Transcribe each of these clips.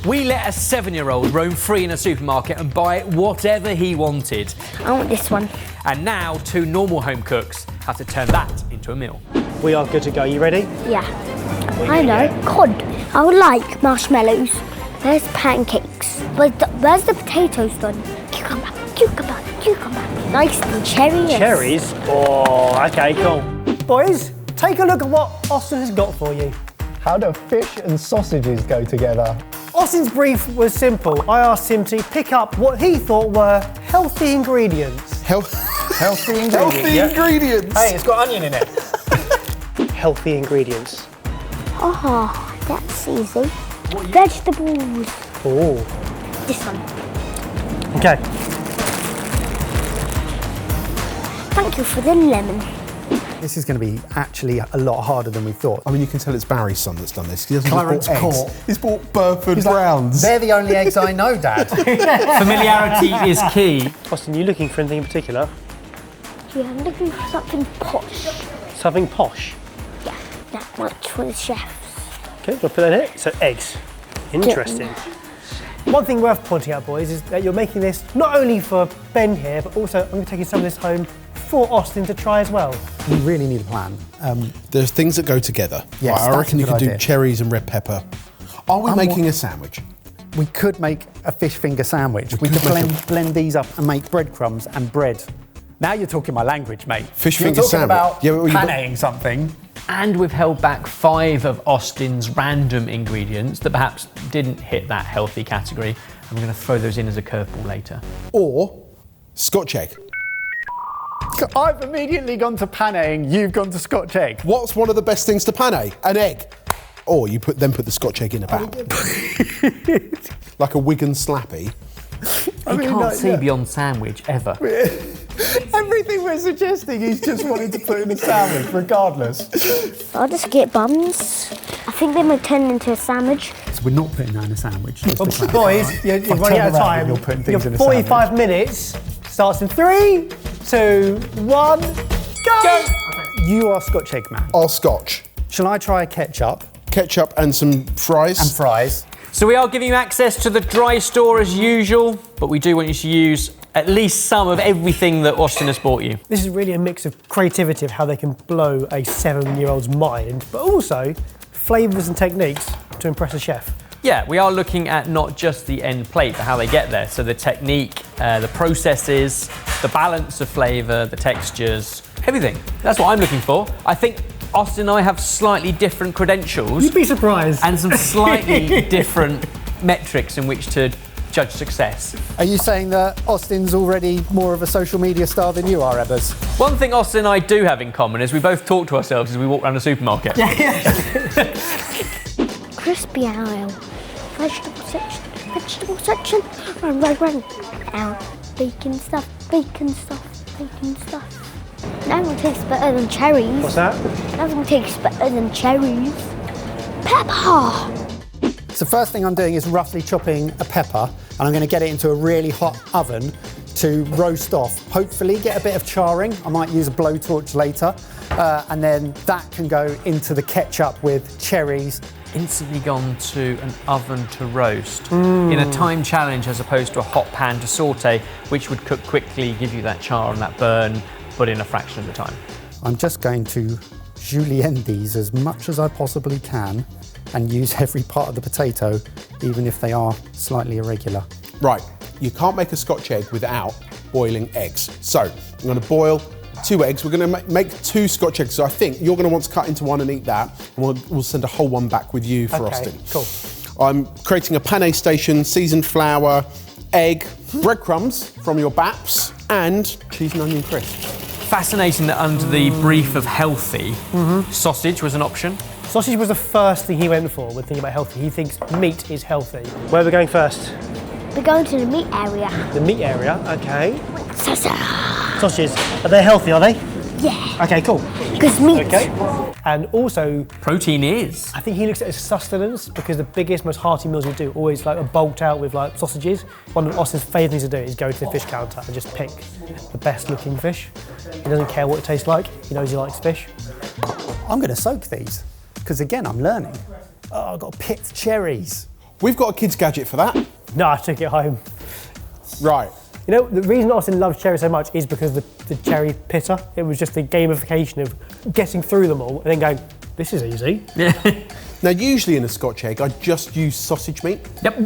We let a 7-year-old roam free in a supermarket and buy whatever he wanted. I want this one. And now 2 normal home cooks have to turn that into a meal. We are good to go. You ready? Yeah. I know. Cod. I would like marshmallows. There's pancakes. Where's the potatoes done? Cucumber. Nice and cherries. Cherries? Oh, okay, cool. Boys, take a look at what Austin has got for you. How do fish and sausages go together? Austin's brief was simple. I asked him to pick up what he thought were healthy ingredients. Healthy ingredients. Healthy ingredients. Hey, it's got onion in it. Healthy ingredients. Oh, that's easy. Vegetables. Oh. This one. Okay. Thank you for the lemon. This is going to be actually a lot harder than we thought. I mean, you can tell it's Barry's son that's done this. He doesn't Clarence just bought eggs. Court. He's bought Burford Browns. They're the only eggs I know, Dad. Familiarity is key. Austin, you looking for anything in particular? Yeah, I'm looking for something posh. Something posh? Yeah, that much for the chefs. Okay, we'll put that in it. So eggs. Interesting. One thing worth pointing out, boys, is that you're making this not only for Ben here, but also I'm going to be taking some of this home for Austin to try as well. We really need a plan. There's things that go together. Yes, I that's reckon a you good could do idea. cherries and red pepper. Are we making a sandwich? We could make a fish finger sandwich. We could blend these up and make breadcrumbs and bread. Now you're talking my language, mate. Fish You're finger talking sandwich. about Yeah, well, paneing something. And we've held back 5 of Austin's random ingredients that perhaps didn't hit that healthy category. And we're going to throw those in as a curveball later. Or Scotch egg. I've immediately gone to paneing, you've gone to Scotch egg. What's one of the best things to pane? An egg. Or you put the Scotch egg in a bag. Like a Wigan slappy. You can't see beyond sandwich, ever. Everything we're suggesting he's just wanting to put in a sandwich, regardless. I'll just get buns. I think they might turn into a sandwich. So we're not putting that in a sandwich. Boys, you're running out of time. You're putting Your things in a 45 minutes starts in 3, 2, 1, go! You are Scotch egg man. Or Scotch. Shall I try ketchup? Ketchup and some fries. And fries. So we are giving you access to the dry store as usual, but we do want you to use at least some of everything that Austin has bought you. This is really a mix of creativity of how they can blow a 7-year-old's mind, but also flavours and techniques to impress a chef. Yeah, we are looking at not just the end plate, but how they get there. So the technique, the processes, the balance of flavour, the textures, everything. That's what I'm looking for. I think Austin and I have slightly different credentials. You'd be surprised. And some slightly different metrics in which to judge success. Are you saying that Austin's already more of a social media star than you are, Ebbers? One thing Austin and I do have in common is we both talk to ourselves as we walk around the supermarket. Crispy aisle. Vegetable section. Run. Out. Bacon stuff. Nothing tastes better than cherries. What's that? Nothing tastes better than cherries. Pepper! So first thing I'm doing is roughly chopping a pepper, and I'm going to get it into a really hot oven to roast off. Hopefully get a bit of charring. I might use a blowtorch later. And then that can go into the ketchup with cherries. Instantly gone to an oven to roast in a time challenge as opposed to a hot pan to saute, which would cook quickly, give you that char and that burn, but in a fraction of the time. I'm just going to julienne these as much as I possibly can and use every part of the potato, even if they are slightly irregular. Right, you can't make a Scotch egg without boiling eggs. So I'm going to boil 2 eggs. We're going to make 2 Scotch eggs. So I think you're going to want to cut into one and eat that. And we'll send a whole one back with you for Austin. Cool. I'm creating a pane station, seasoned flour, egg, breadcrumbs from your baps, and cheese and onion crisp. Fascinating that under the brief of healthy, sausage was an option. Sausage was the first thing he went for when thinking about healthy. He thinks meat is healthy. Where are we going first? We're going to the meat area. The meat area, okay. Sausage. Sausages, are they healthy, are they? Yeah. Okay, cool. Because meat. Okay. And also, Protein is. I think he looks at it as sustenance because the biggest, most hearty meals we do always like are bulked out with like sausages. One of Austin's favourite things to do is go to the fish counter and just pick the best looking fish. He doesn't care what it tastes like. He knows he likes fish. I'm going to soak these, because again, I'm learning. Oh, I've got picked cherries. We've got a kid's gadget for that. No, I took it home. Right. You know, the reason Austin loves cherry so much is because the cherry pitter. It was just the gamification of getting through them all and then going, this is easy. Yeah. Now, usually in a Scotch egg, I just use sausage meat. Yep.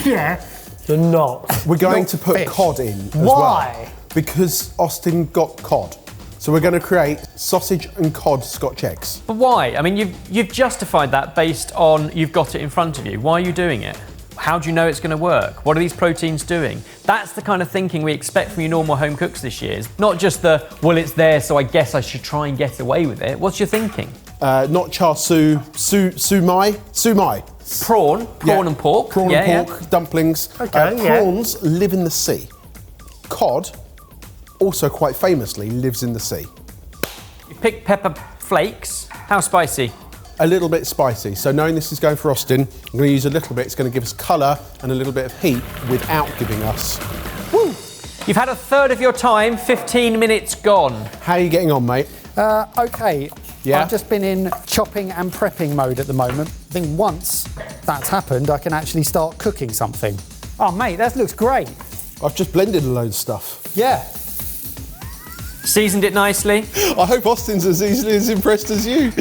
Yeah. You're not. We're going to put fish. cod in as Why? well. Because Austin got cod. So we're going to create sausage and cod Scotch eggs. But why? I mean, you've justified that based on you've got it in front of you. Why are you doing it? How do you know it's going to work? What are these proteins doing? That's the kind of thinking we expect from your normal home cooks this year. It's not just the, well, it's there, so I guess I should try and get away with it. What's your thinking? Not char siu, sumai. Prawn Yeah. and pork. Prawn Yeah, and pork, dumplings. Okay, yeah. Prawns live in the sea. Cod, also quite famously, lives in the sea. You pick pepper flakes. How spicy? A little bit spicy. So knowing this is going for Austin, I'm going to use a little bit. It's going to give us colour and a little bit of heat without giving us... Woo! You've had a third of your time, 15 minutes gone. How are you getting on, mate? Okay. Yeah? I've just been in chopping and prepping mode at the moment. I think once that's happened, I can actually start cooking something. Oh, mate, that looks great. I've just blended a load of stuff. Yeah. Seasoned it nicely. I hope Austin's as easily as impressed as you.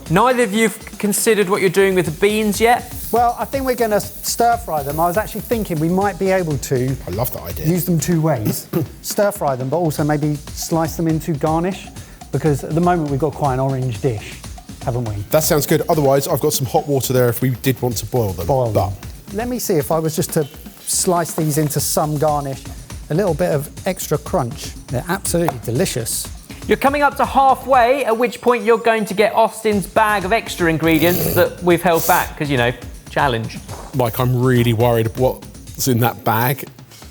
Neither of you have considered what you're doing with the beans yet. Well, I think we're going to stir fry them. I was actually thinking we might be able to I love that idea. use them two ways. Stir fry them, but also maybe slice them into garnish, because at the moment we've got quite an orange dish, haven't we? That sounds good. Otherwise, I've got some hot water there if we did want to boil them. Boil But them. Let me see if I was just to slice these into some garnish, a little bit of extra crunch. They're absolutely delicious. You're coming up to halfway, at which point you're going to get Austin's bag of extra ingredients that we've held back, because, you know, challenge. Like, I'm really worried what's in that bag.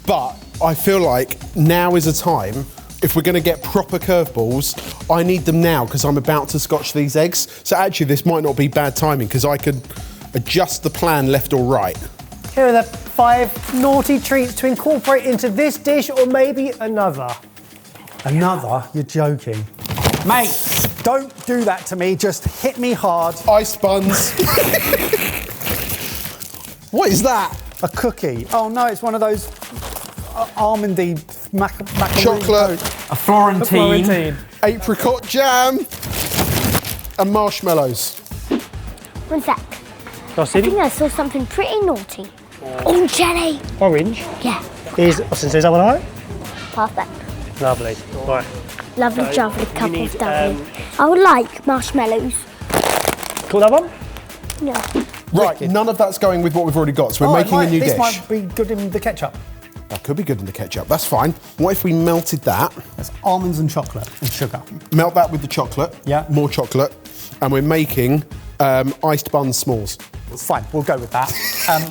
But I feel like now is a time, if we're going to get proper curveballs, I need them now because I'm about to scotch these eggs. So actually, this might not be bad timing because I could adjust the plan left or right. Here are the 5 naughty treats to incorporate into this dish or maybe another. Another? You're joking. Mate, don't do that to me. Just hit me hard. Ice buns. What is that? A cookie. Oh no, it's one of those almondy macaroon. Chocolate, A Florentine. Florentine. apricot jam, and marshmallows. One sec. I Austin, think I saw something pretty naughty. Orange jelly. orange. Yeah, Is Austin, so is that one alright? perfect. Lovely. Right. Lovely So, jubbly you cup need, of dubbly. I would like marshmallows. Cool, that one? Yeah. Right, none of that's going with what we've already got, so we're Oh, making a new this dish. might be good in the ketchup. That could be good in the ketchup, that's fine. What if we melted that, That's almonds and chocolate and sugar. melt that with the chocolate, Yeah. more chocolate, and we're making iced bun s'mores. Fine, we'll go with that.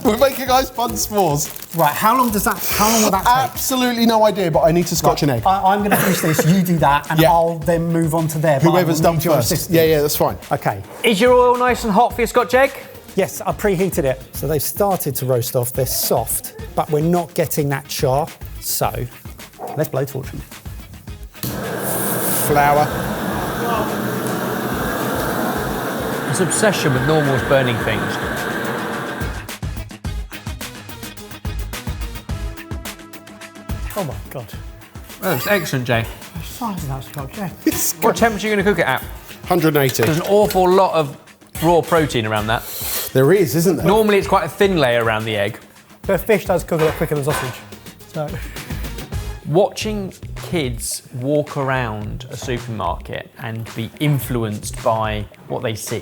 We're making iced bun s'mores. Right, how long will that take? Absolutely no idea, but I need to scotch an egg. I'm going to finish this, you do that, and Yeah. I'll then move on to there. but I Whoever's will done need your first. assistance. Yeah, that's fine. Okay. Is your oil nice and hot for your Scotch egg? Yes, I preheated it. So they've started to roast off. They're soft, but we're not getting that char. So let's blowtorch them. Flour. This obsession with normals burning things. Oh my God. Oh, it's excellent, Jay. Size of that Scotch egg. What temperature are you going to cook it at? 180. There's an awful lot of raw protein around that. There is, isn't there? Normally it's quite a thin layer around the egg. But fish does cook a lot quicker than sausage. So, Watching kids walk around a supermarket and be influenced by what they see,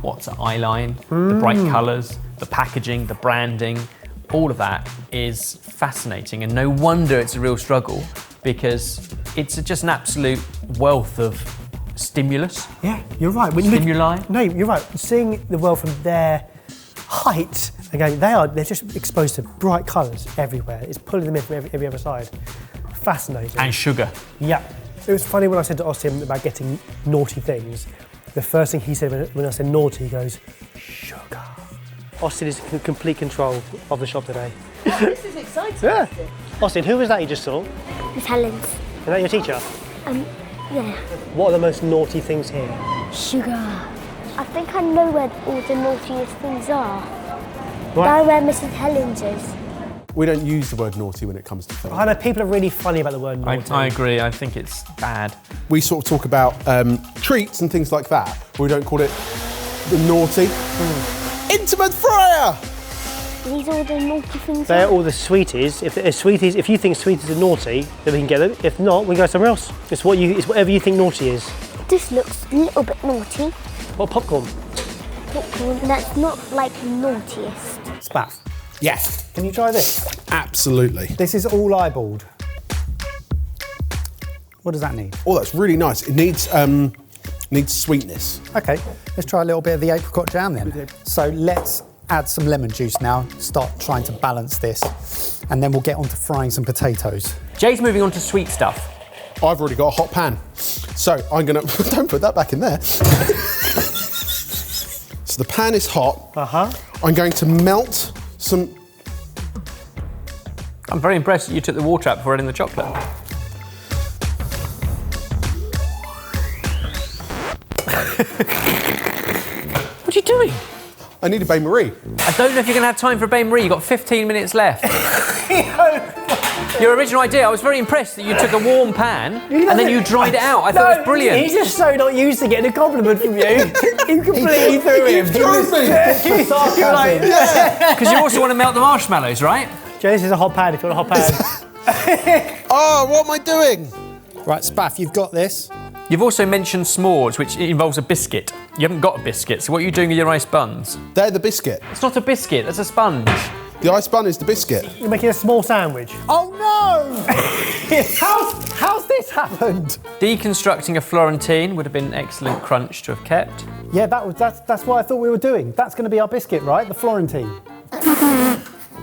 what's at eye line, the bright colours, the packaging, the branding, all of that is fascinating, and no wonder it's a real struggle because it's just an absolute wealth of stimulus. yeah, you're right. Stimuli? No, you're right. Seeing the world from their height, again, they're just exposed to bright colours everywhere. It's pulling them in from every other side. Fascinating. And sugar. Yeah. It was funny when I said to Austin about getting naughty things. The first thing he said when I said naughty, he goes, sugar. Austin is in complete control of the shop today. This is exciting. Yeah. Austin, who was that you just saw? Is Miss Helen's. that your teacher? Yeah. What are the most naughty things here? Sugar. I think I know where all the naughtiest things are. Down where Mrs. Helen's is. We don't use the word naughty when it comes to food. I know people are really funny about the word naughty. I agree. I think it's bad. We sort of talk about treats and things like that. We don't call it the naughty. Intimate fryer! These are all the naughty things. They're all the sweeties. If you think sweeties are naughty, then we can get them. If not, we can go somewhere else. It's whatever you think naughty is. This looks a little bit naughty. What, popcorn? Popcorn, that's not like the naughtiest. Spaff. Yes. Can you try this? Absolutely. This is all eyeballed. What does that need? Oh, that's really nice. It needs sweetness. Okay, let's try a little bit of the apricot jam then. So let's add some lemon juice now, start trying to balance this, and then we'll get on to frying some potatoes. Jay's moving on to sweet stuff. I've already got a hot pan. So I'm gonna, don't put that back in there. So the pan is hot. I'm going to melt some. I'm very impressed that you took the water out before adding the chocolate. What are you doing? I need a bain marie. I don't know if you're going to have time for a bain marie. You've got 15 minutes left. Your original idea, I was very impressed that you took a warm pan and then you dried it out. I thought it was brilliant. He's just so not used to getting a compliment from you. You completely threw him. Threw me. Because you also want to melt the marshmallows, right? Jay, this is a hot pan if you want a hot pan. Oh, what am I doing? Right, Spaff, you've got this. You've also mentioned s'mores, which involves a biscuit. You haven't got a biscuit, so what are you doing with your ice buns? They're the biscuit. It's not a biscuit, that's a sponge. The ice bun is the biscuit. You're making a small sandwich. Oh no! How's this happened? Deconstructing a Florentine would have been an excellent crunch to have kept. Yeah, that's what I thought we were doing. That's going to be our biscuit, right? The Florentine.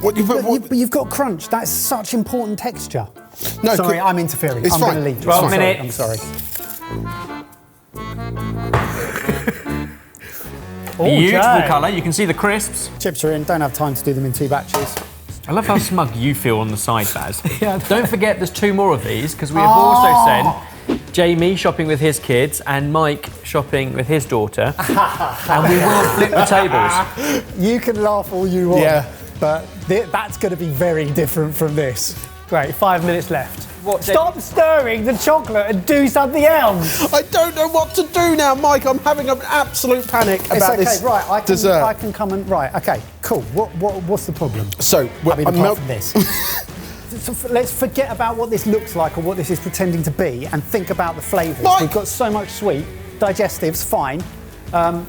What But you've got crunch. That's such important texture. No, sorry, I'm interfering. It's I'm fine. going to leave. 12 Sorry, minutes. I'm sorry. Beautiful Jay. colour, you can see the crisps. Chips are in. Don't have time to do them in 2 batches. I love how smug you feel on the side, Baz. Don't forget there's 2 more of these, because we have also sent Jamie shopping with his kids and Mike shopping with his daughter. And we will flip the tables. You can laugh all you want, Yeah. but that's going to be very different from this. Great, 5 minutes left. What, Stop stirring the chocolate and do something else. I don't know what to do now, Mike. I'm having an absolute panic It's about okay, this right? dessert. I can come and right. Okay, cool. What's the problem? So, I mean, I'm apart from this. So let's forget about what this looks like or what this is pretending to be, and think about the flavours. Mike! We've got so much sweet. Digestive's fine. Then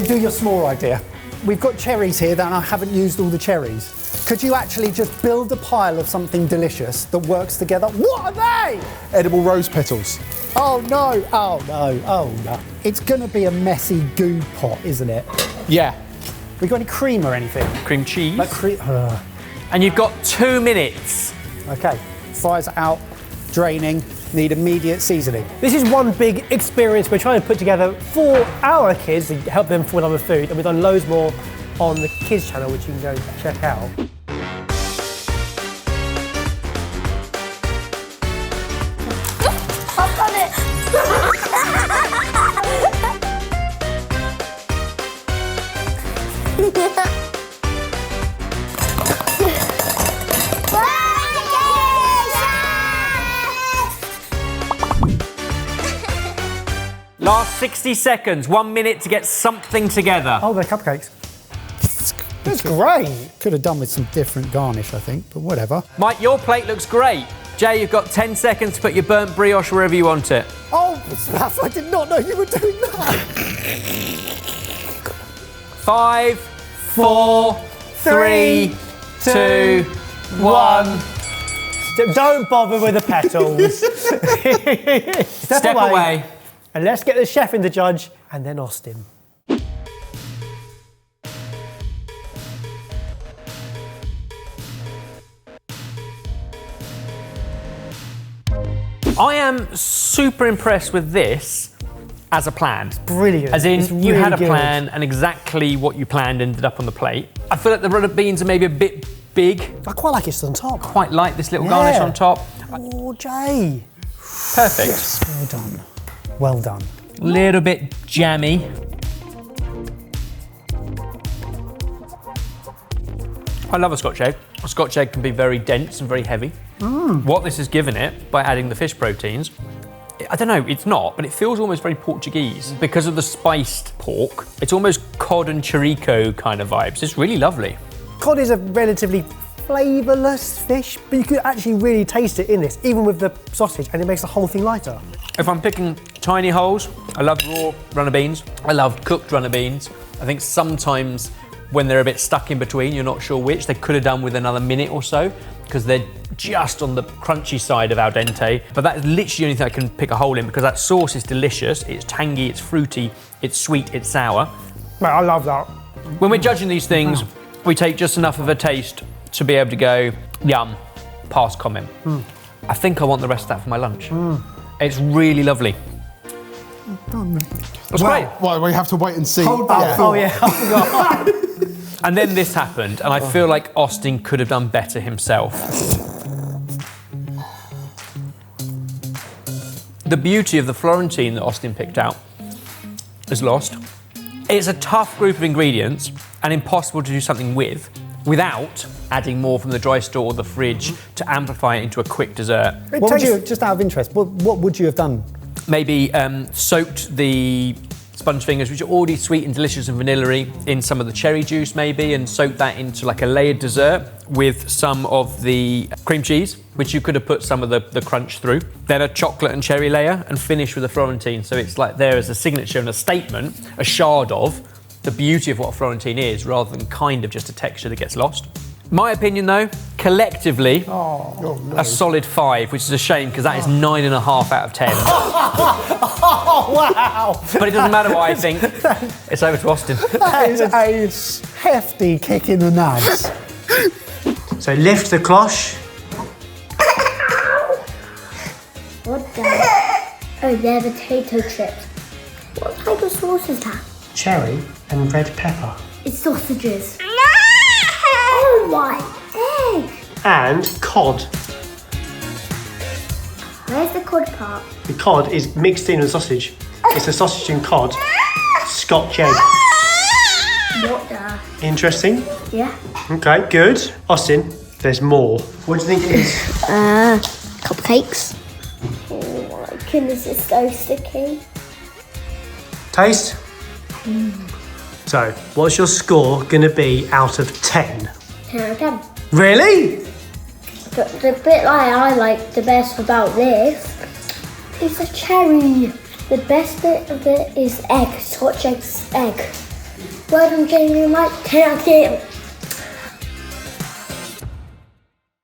do your s'more idea. We've got cherries here, and I haven't used all the cherries. Could you actually just build a pile of something delicious that works together? What are they? Edible rose petals. Oh no, oh no, oh no. It's gonna be a messy goo pot, isn't it? Yeah. We got any cream or anything? Cream cheese. Like And you've got 2 minutes. Okay, fries out, draining, need immediate seasoning. This is one big experience we're trying to put together for our kids to help them fall in love with food, and we've done loads more on the kids channel, which you can go check out. I've done it. Last 60 seconds, 1 minute to get something together. Oh, they're cupcakes. That's great. Could have done with some different garnish, I think, but whatever. Mike, your plate looks great. Jay, you've got 10 seconds to put your burnt brioche wherever you want it. Oh, Spaff, I did not know you were doing that. 5, 4, 3, 2, 1. Don't bother with the petals. Step away. And let's get the chef in the judge, and then Austin. I am super impressed with this as a plan. Brilliant. As in, It's you had a really good. plan and exactly what you planned ended up on the plate. I feel like the runner beans are maybe a bit big. I quite like it on top. Quite like this little garnish on top. Oh, Jay. Perfect. Well done. Well done. I love a Scotch egg. A Scotch egg can be very dense and very heavy. What this has given it, by adding the fish proteins, I don't know, it's not, but it feels almost very Portuguese. Because of the spiced pork, it's almost cod and chorizo kind of vibes. It's really lovely. Cod is a relatively flavourless fish, but you could actually really taste it in this, even with the sausage, and it makes the whole thing lighter. If I'm picking tiny holes, I love raw runner beans. I love cooked runner beans. I think sometimes when they're a bit stuck in between, you're not sure which, they could have done with another minute or so, because they're just on the crunchy side of al dente. But that's literally the only thing I can pick a hole in, because that sauce is delicious. It's tangy, it's fruity, it's sweet, it's sour. Mate, I love that. When we're judging these things, we take just enough of a taste to be able to go, yum, pass comment. I think I want the rest of that for my lunch. It's really lovely. It's great. Well, we have to wait and see. Oh yeah, I forgot. And then this happened, and I feel like Austin could have done better himself. The beauty of the Florentine that Austin picked out is lost. It's a tough group of ingredients and impossible to do something with without adding more from the dry store or the fridge to amplify it into a quick dessert. What would you, just out of interest, what would you have done? Maybe soaked the sponge fingers, which are already sweet and delicious and vanilla-y, in some of the cherry juice maybe, and soak that into like a layered dessert with some of the cream cheese, which you could have put some of the crunch through. Then a chocolate and cherry layer, and finish with a Florentine. So it's like there as a signature and a statement, a shard of the beauty of what a Florentine is, rather than kind of just a texture that gets lost. My opinion though, collectively, a solid 5, which is a shame because that is 9.5 out of 10. Oh wow! But it doesn't matter what I think. It's over to Austin. That is a hefty kick in the nuts. So lift the cloche. What the? Oh, they're potato chips. What type of sauce is that? Cherry and red pepper. It's sausages. Oh my egg! And cod. Where's the cod part? The cod is mixed in with sausage. It's a sausage and cod Scotch egg. What the? Interesting. Yeah. Okay, good. Austin, there's more. What do you think it is? Cupcakes. Oh my goodness, it's so sticky. Taste? So, what's your score going to be out of 10? 10 out of 10. Really? But the bit I like the best about this is the cherry. The best bit of it is egg, Scotch egg. Well done, Jamie, Mike. 10 out of 10.